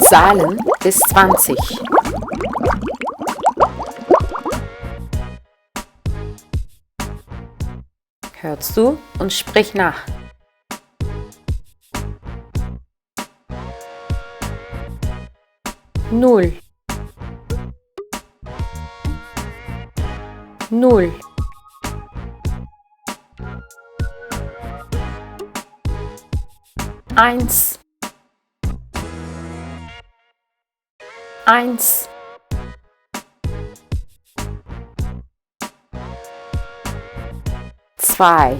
Zahlen bis 20. Hör zu und sprich nach. Null, null, eins, eins, zwei,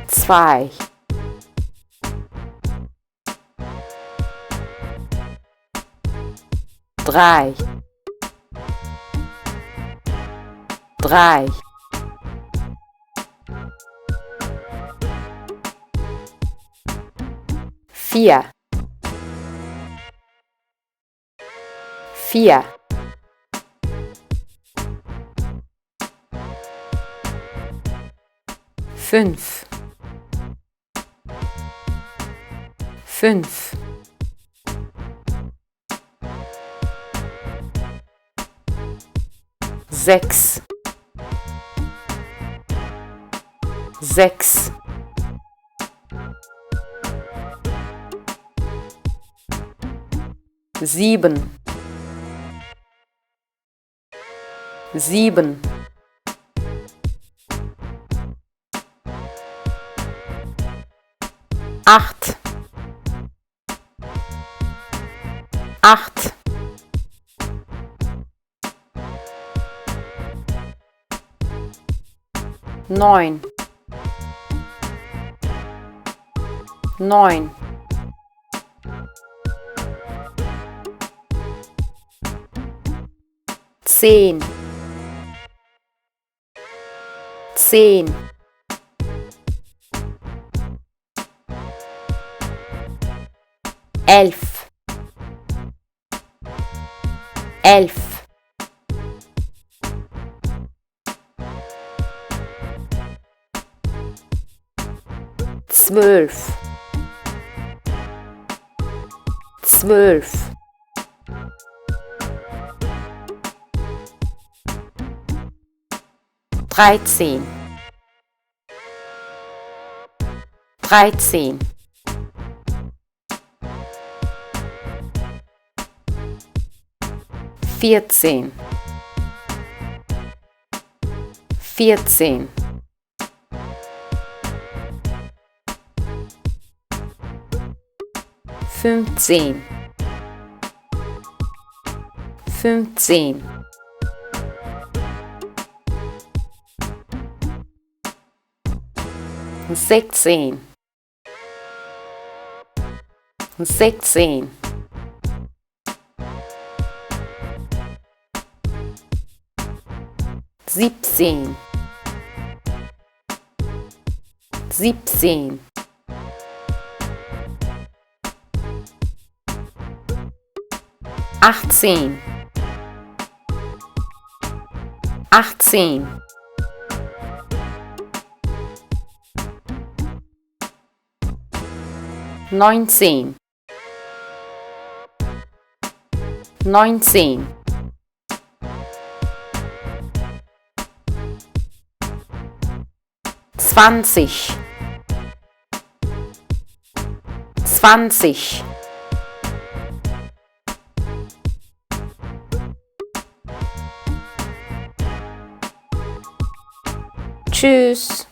zwei, drei, drei, vier, vier, fünf, fünf, sechs, sechs, sieben, sieben, acht, acht, neun, neun, zehn, zehn, elf, elf, zwölf, zwölf, dreizehn, dreizehn, vierzehn, vierzehn, fünfzehn, fünfzehn, sechzehn, sechzehn, siebzehn, siebzehn, achtzehn, achtzehn, neunzehn, neunzehn, zwanzig, zwanzig, tschüss.